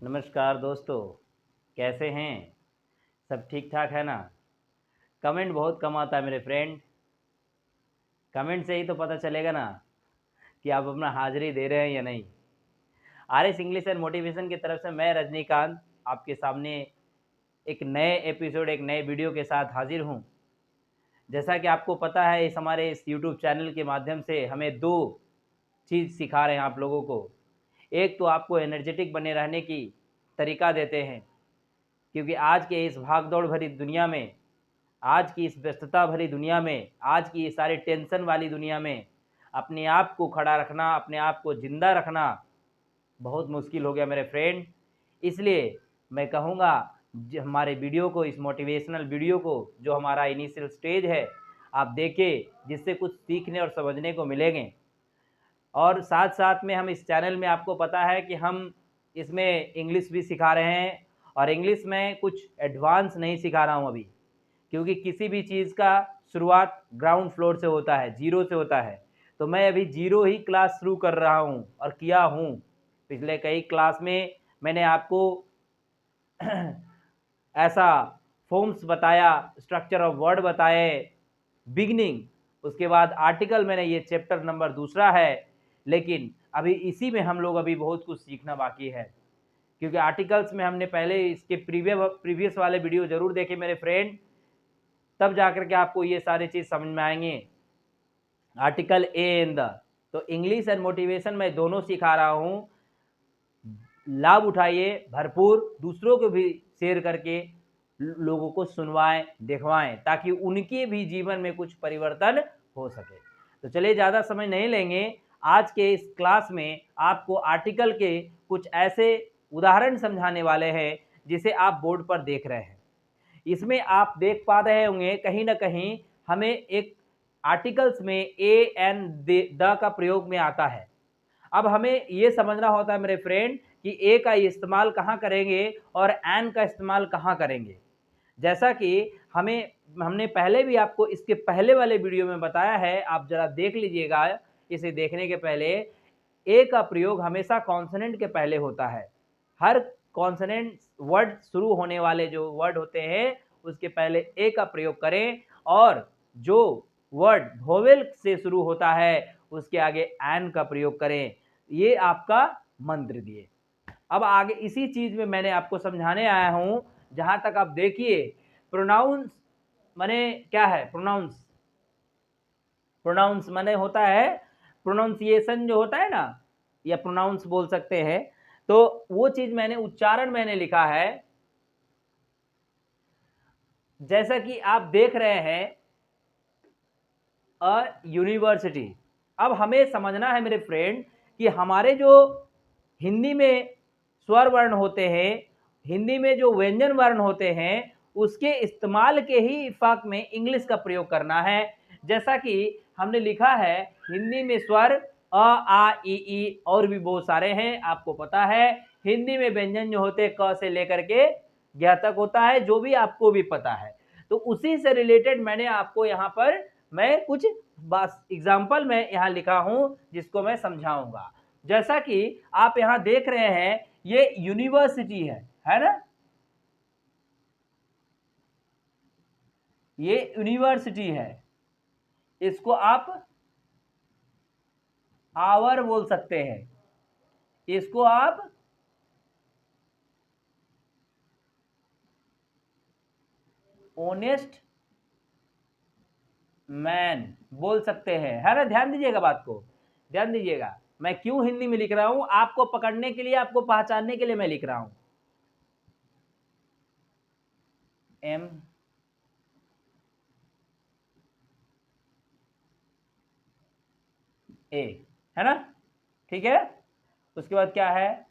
नमस्कार दोस्तों, कैसे हैं? सब ठीक ठाक है ना? कमेंट बहुत कम आता है मेरे फ्रेंड। कमेंट से ही तो पता चलेगा ना कि आप अपना हाजिरी दे रहे हैं या नहीं। R S English and motivation की तरफ से मैं रजनीकांत आपके सामने एक नए एपिसोड, एक नए वीडियो के साथ हाजिर हूँ। जैसा कि आपको पता है, इस यूट्यूब चैनल के माध्यम से हमें दो चीज़ सिखा रहे हैं आप लोगों को। एक तो आपको एनर्जेटिक बने रहने की तरीका देते हैं, क्योंकि आज के इस भाग-दौड़ भरी दुनिया में, आज की इस व्यस्तता भरी दुनिया में, आज की ये सारी टेंशन वाली दुनिया में अपने आप को खड़ा रखना, अपने आप को ज़िंदा रखना बहुत मुश्किल हो गया मेरे फ्रेंड। इसलिए मैं कहूँगा हमारे वीडियो को, इस मोटिवेशनल वीडियो को, जो हमारा इनिशियल स्टेज है, आप देखें, जिससे कुछ सीखने और समझने को मिलेंगे। और साथ-साथ में हम इस चैनल में, आपको पता है कि हम इसमें इंग्लिश भी सिखा रहे हैं, और इंग्लिश में कुछ एडवांस नहीं सिखा रहा हूँ अभी, क्योंकि किसी भी चीज़ का शुरुआत ग्राउंड फ्लोर से होता है, ज़ीरो से होता है। तो मैं अभी ज़ीरो ही क्लास शुरू कर रहा हूँ और किया हूँ। पिछले कई क्लास में मैंने आपको ऐसा फॉर्म्स बताया, स्ट्रक्चर ऑफ वर्ड बताए, बिगिनिंग, उसके बाद आर्टिकल, मैंने ये चैप्टर नंबर दूसरा है। लेकिन अभी इसी में हम लोग अभी बहुत कुछ सीखना बाकी है, क्योंकि आर्टिकल्स में हमने पहले इसके प्रीवियस वाले वीडियो ज़रूर देखे मेरे फ्रेंड, तब जाकर के आपको ये सारी चीज़ समझ में आएंगे। आर्टिकल ए एंड द, तो इंग्लिश एंड मोटिवेशन मैं दोनों सिखा रहा हूँ। लाभ उठाइए भरपूर, दूसरों को भी शेयर करके लोगों को सुनवाएं, दिखवाएं, ताकि उनके भी जीवन में कुछ परिवर्तन हो सके। तो चलिए, ज़्यादा समय नहीं लेंगे। आज के इस क्लास में आपको आर्टिकल के कुछ ऐसे उदाहरण समझाने वाले हैं जिसे आप बोर्ड पर देख रहे हैं। इसमें आप देख पा रहे होंगे, कहीं ना कहीं हमें एक आर्टिकल्स में ए एन द का प्रयोग में आता है। अब हमें ये समझना होता है मेरे फ्रेंड कि ए का इस्तेमाल कहाँ करेंगे और एन का इस्तेमाल कहाँ करेंगे। जैसा कि हमने पहले भी आपको इसके पहले वाले वीडियो में बताया है, आप जरा देख लीजिएगा। इसे देखने के पहले ए का प्रयोग हमेशा कॉन्सोनेंट के पहले होता है। हर कॉन्सोनेंट वर्ड शुरू होने वाले जो वर्ड होते हैं उसके पहले ए का प्रयोग करें, और जो वर्ड वोवेल से शुरू होता है उसके आगे एन का प्रयोग करें। ये आपका मंत्र दिए। अब आगे इसी चीज में मैंने आपको समझाने आया हूं। जहां तक आप देखिए, प्रोनाउंस माने क्या है? प्रोनाउंस, प्रोनाउंस माने होता है, प्रोनाउंसिएशन जो होता है ना, या प्रोनाउंस बोल सकते हैं। तो वो चीज मैंने, उच्चारण मैंने लिखा है। जैसा कि आप देख रहे हैं, अ यूनिवर्सिटी। अब हमें समझना है मेरे फ्रेंड कि हमारे जो हिंदी में स्वर वर्ण होते हैं, हिंदी में जो व्यंजन वर्ण होते हैं, उसके इस्तेमाल के ही इफाक में इंग्लिश का प्रयोग करना है। जैसा कि हमने लिखा है, हिंदी में स्वर अ आ ई और भी बहुत सारे हैं, आपको पता है। हिंदी में व्यंजन जो होते हैं क से लेकर के ज्ञ तक होता है, जो भी आपको भी पता है। तो उसी से रिलेटेड मैंने आपको यहाँ पर मैं कुछ बस एग्जाम्पल में यहाँ लिखा हूं, जिसको मैं समझाऊंगा। जैसा कि आप यहाँ देख रहे हैं, ये यूनिवर्सिटी है ना? ये यूनिवर्सिटी है। इसको आप आवर बोल सकते हैं, इसको आप ऑनेस्ट मैन बोल सकते हैं, है ना? ध्यान दीजिएगा, बात को ध्यान दीजिएगा। मैं क्यों हिंदी में लिख रहा हूं? आपको पकड़ने के लिए, आपको पहचानने के लिए मैं लिख रहा हूं। एम ए, है ना? ठीक है। उसके बाद क्या है?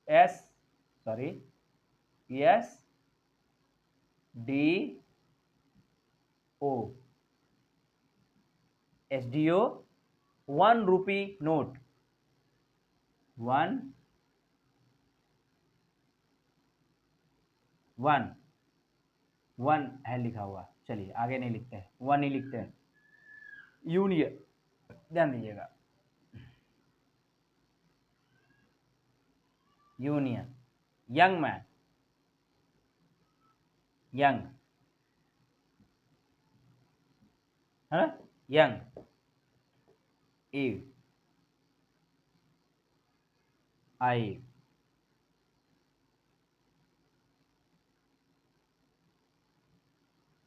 S, sorry, S D O, S D O, 1 rupee note, 1 है लिखा हुआ। चलिए आगे नहीं लिखते हैं, 1 ही लिखते हैं। यूनियन, ध्यान दीजिएगा। यूनियन, यंग मैन, यंग, है ना, यंग, ईव, आई,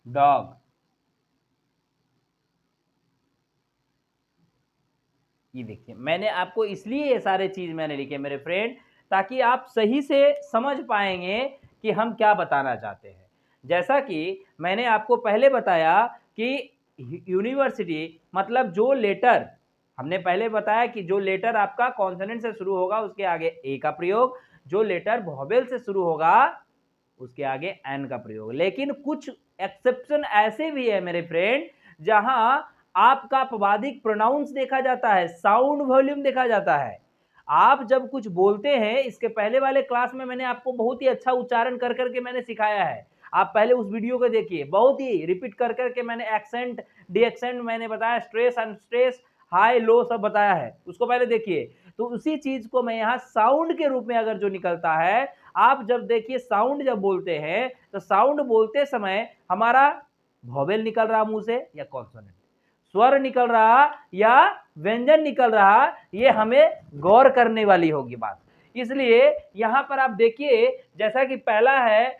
डॉग। ये देखिए मैंने आपको इसलिए ये सारे चीज़ मैंने लिखे मेरे फ्रेंड, ताकि आप सही से समझ पाएँगे कि हम क्या बताना चाहते हैं। जैसा कि मैंने आपको पहले बताया कि यूनिवर्सिटी मतलब जो लेटर, हमने पहले बताया कि जो लेटर आपका कॉन्सोनेंट से शुरू होगा उसके आगे ए का प्रयोग, जो लेटर वोवेल से शुरू होगा उसके आगे एन का प्रयोग। लेकिन कुछ एक्सेप्शन ऐसे भी है मेरे फ्रेंड जहां आपका अपवादिक प्रोनाउंस देखा जाता है, साउंड वॉल्यूम देखा जाता है। आप जब कुछ बोलते हैं, इसके पहले वाले क्लास में मैंने आपको बहुत ही अच्छा उच्चारण कर करके मैंने सिखाया है। आप पहले उस वीडियो को देखिए, बहुत ही रिपीट कर करके मैंने एक्सेंट डी एक्सेंट मैंने बताया, स्ट्रेस अनस्ट्रेस हाई लो सब बताया है, उसको पहले देखिए। तो उसी चीज को मैं यहाँ साउंड के रूप में अगर जो निकलता है, आप जब देखिए साउंड जब बोलते हैं तो साउंड बोलते समय हमारा वोवेल निकल रहा मुंह से या कॉन्सोनेंट, स्वर निकल रहा या व्यंजन निकल रहा, ये हमें गौर करने वाली होगी बात। इसलिए यहां पर आप देखिए जैसा कि पहला है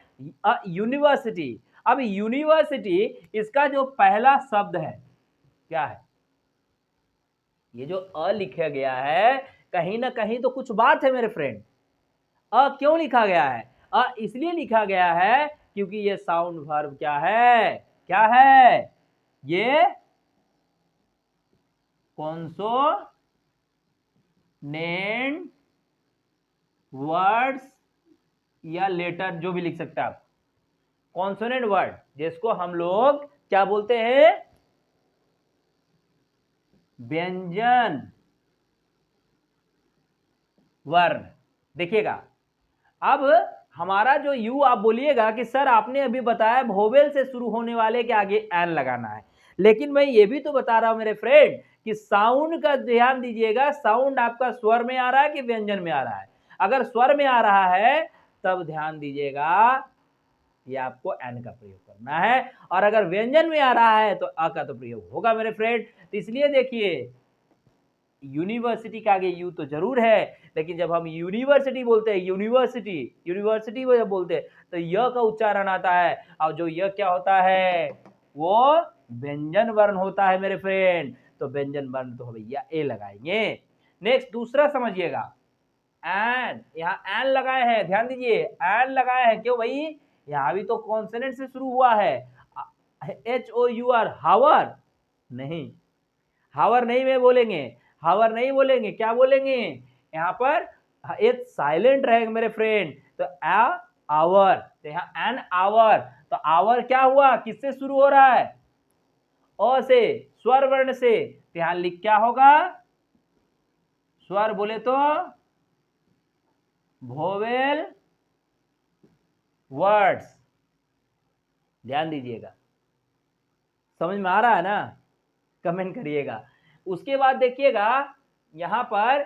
यूनिवर्सिटी। अब यूनिवर्सिटी इसका जो पहला शब्द है क्या है, ये जो अ लिखा गया है कहीं ना कहीं तो कुछ बात है मेरे फ्रेंड। क्यों लिखा गया है, इसलिए लिखा गया है क्योंकि ये साउंड वर्ब क्या है, क्या है, ये कॉन्सोनेंट वर्ड्स या लेटर जो भी लिख सकते हैं आप, कॉन्सोनेंट वर्ड जिसको हम लोग क्या बोलते हैं, व्यंजन वर्ण। देखिएगा अब हमारा जो यू आप बोलिएगा कि सर आपने अभी बताया वोवेल से शुरू होने वाले के आगे एन लगाना है, लेकिन मैं ये भी तो बता रहा हूं मेरे फ्रेंड कि साउंड का ध्यान दीजिएगा, साउंड आपका स्वर में आ रहा है कि व्यंजन में आ रहा है। अगर स्वर में आ रहा है तब ध्यान दीजिएगा ये आपको एन का प्रयोग करना है, और अगर व्यंजन में आ रहा है तो अ का तो प्रयोग होगा मेरे फ्रेंड। तो इसलिए देखिए यूनिवर्सिटी के आगे यू तो जरूर है, लेकिन जब हम यूनिवर्सिटी बोलते हैं, यूनिवर्सिटी यूनिवर्सिटी जब बोलते हैं तो य का उच्चारण आता है, और जो य क्या होता है वो व्यंजन वर्ण होता है मेरे फ्रेंड। तो व्यंजन वर्ण तो भैया ए लगाएंगे। नेक्स्ट दूसरा समझिएगा, एन, यहाँ एन लगाए हैं, ध्यान दीजिए एन लगाए हैं, क्यों भाई, यहाँ भी तो कॉन्सोनेंट से शुरू हुआ है। एच ओ यू आर, हावर नहीं, हावर नहीं में बोलेंगे, हावर नहीं बोलेंगे, क्या बोलेंगे यहाँ पर, एक साइलेंट रहेगा मेरे फ्रेंड। तो आवर, तो यहाँ एन आवर, तो आवर क्या हुआ, किससे शुरू हो रहा है, अ से, स्वर वर्ण से। तो यहाँ लिख क्या होगा, स्वर बोले तो वोवेल वर्ड्स, ध्यान दीजिएगा, समझ में आ रहा है ना, कमेंट करिएगा। उसके बाद देखिएगा यहां पर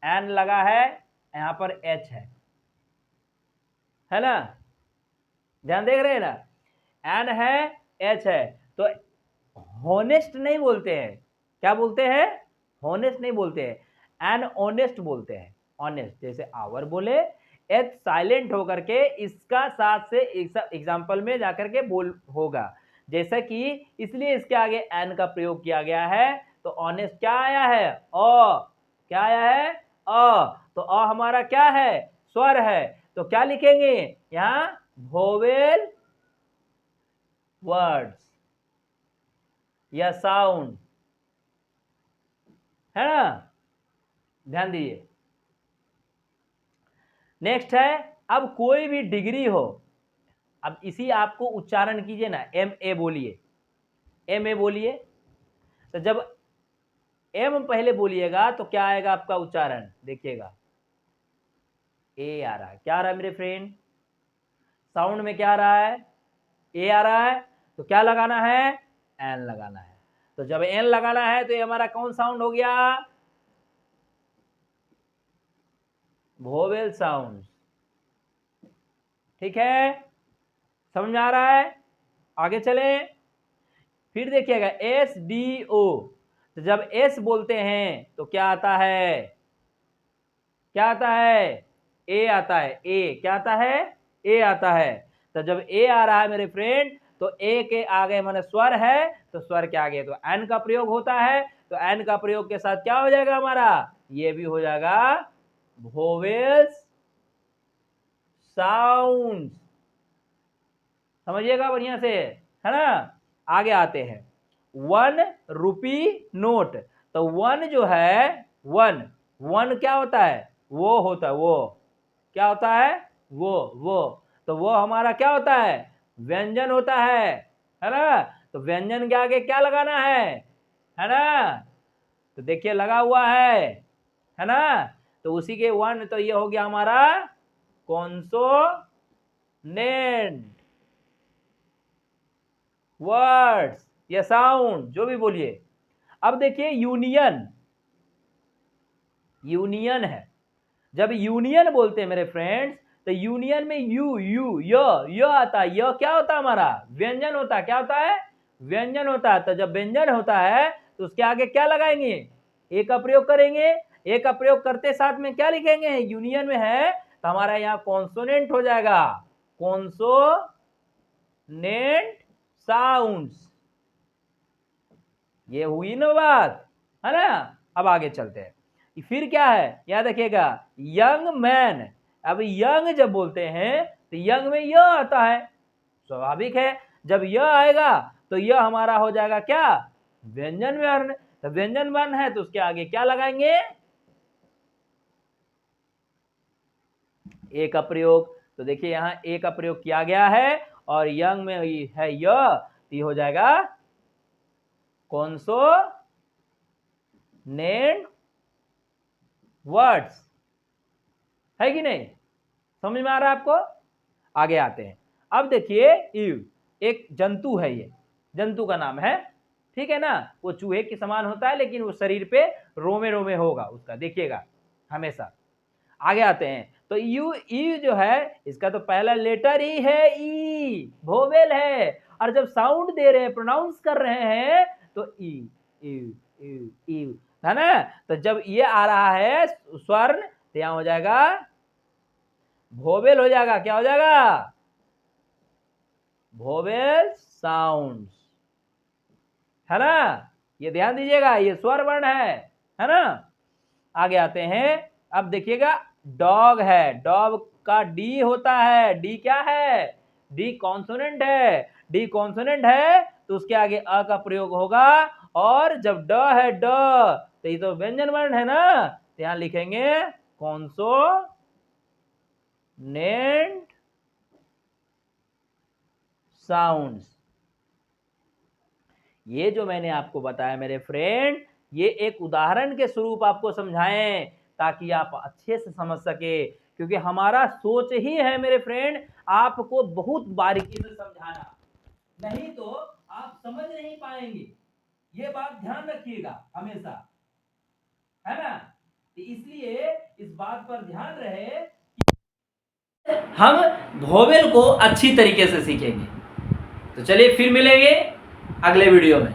एन लगा है, यहां पर एच है ना, ध्यान देख रहे हैं ना, एन है एच है। तो होनेस्ट नहीं बोलते हैं, क्या बोलते हैं, होनेस्ट नहीं बोलते हैं, एन ऑनेस्ट बोलते हैं, ऑनेस्ट। जैसे आवर बोले, एच साइलेंट होकर के इसका साथ से एग्जाम्पल में जाकर के बोल होगा, जैसा कि इसलिए इसके आगे एन का प्रयोग किया गया है। तो ऑनेस्ट क्या आया है, क्या आया है, तो हमारा क्या है, स्वर है। तो क्या लिखेंगे यहाँ, वोवेल वर्ड्स या साउंड, है ना, ध्यान दीजिए। नेक्स्ट है, अब कोई भी डिग्री हो, अब इसी आपको उच्चारण कीजिए ना, एम ए बोलिए, एम ए बोलिए। तो जब एम पहले बोलिएगा तो क्या आएगा आपका उच्चारण, देखिएगा ए आ रहा है, क्या आ रहा है मेरे फ्रेंड, साउंड में क्या आ रहा है, ए आ रहा है। तो क्या लगाना है, एन लगाना है। तो जब एन लगाना है तो ये हमारा कौन साउंड हो गया, वोवेल साउंड। ठीक है, समझ में आ रहा है? आगे चले, फिर देखिएगा एस डी ओ। तो जब एस बोलते हैं तो क्या आता है? क्या आता है? ए आता है। ए क्या आता है? ए आता है। तो जब ए आ रहा है मेरे फ्रेंड, तो ए के आगे माने स्वर है, तो स्वर के आगे तो एन का प्रयोग होता है। तो एन का प्रयोग के साथ क्या हो जाएगा हमारा? ये भी हो जाएगा वोवेल्स साउंड। समझिएगा बढ़िया से, है ना? आगे आते हैं, 1 रुपी नोट। तो 1 जो है, 1 क्या होता है? वो होता है, वो क्या होता है? वो तो वो हमारा क्या होता है? व्यंजन होता है ना? तो व्यंजन के आगे क्या लगाना है ना? तो देखिए लगा हुआ है ना? तो उसी के 1, तो ये हो गया हमारा कॉन्सोनेंट वर्ड्स या साउंड, जो भी बोलिए। अब देखिए यूनियन, यूनियन है। जब यूनियन बोलते हैं मेरे फ्रेंड्स, तो यूनियन में य आता है। य क्या होता है हमारा? व्यंजन होता है। क्या होता है? व्यंजन होता है। तो जब व्यंजन होता है तो उसके आगे क्या लगाएंगे? ए का प्रयोग करेंगे। ए का प्रयोग करते साथ में क्या लिखेंगे? यूनियन में है तो हमारा यहाँ कॉन्सोनेंट हो जाएगा, कॉन्सोनेंट साउंड्स। ये हुई ना बात, है ना? अब आगे चलते हैं, फिर क्या है? याद रखिएगा, यंग मैन। अब यंग जब बोलते हैं तो यंग में य आता है, स्वाभाविक है। जब य आएगा तो यह हमारा हो जाएगा क्या? व्यंजन वर्ण। तो व्यंजन वर्ण है तो उसके आगे क्या लगाएंगे? ए का प्रयोग। तो देखिए यहाँ ए का प्रयोग किया गया है और यंग में है य, तो ये हो जाएगा कॉन्सोनेंट वर्ड्स, है कि नहीं? समझ में आ रहा है आपको? आगे आते हैं। अब देखिए ईव, एक जंतु है, ये जंतु का नाम है, ठीक है ना? वो चूहे के समान होता है लेकिन वो शरीर पे रोमे रोमे होगा उसका, देखिएगा हमेशा। आगे आते हैं, तो यू ई जो है, इसका तो पहला लेटर ही है, ई वोवेल है। और जब साउंड दे रहे हैं, प्रोनाउंस कर रहे हैं, तो ई है ना? तो जब ये आ रहा है स्वर्ण, तो यहां हो जाएगा वोवेल हो जाएगा। क्या हो जाएगा? वोवेल साउंड, है ना? ये ध्यान दीजिएगा, ये स्वर वर्ण है ना? आगे आते हैं, अब देखिएगा डॉग है। डॉग का डी होता है। डी क्या है? डी कॉन्सोनेंट है। डी कॉन्सोनेंट है तो उसके आगे अ का प्रयोग होगा। और जब ड है, ड, तो ये तो व्यंजन वर्ण है ना? तो यहां लिखेंगे कॉन्सोनेंट साउंड्स। ये जो मैंने आपको बताया मेरे फ्रेंड, ये एक उदाहरण के स्वरूप आपको समझाएं ताकि आप अच्छे से समझ सके, क्योंकि हमारा सोच ही है मेरे फ्रेंड आपको बहुत बारीकी से समझाना, नहीं तो आप समझ नहीं पाएंगे। ये बात ध्यान रखिएगा हमेशा, है ना? इसलिए इस बात पर ध्यान रहे, हम वोवेल को अच्छी तरीके से सीखेंगे। तो चलिए फिर मिलेंगे अगले वीडियो में।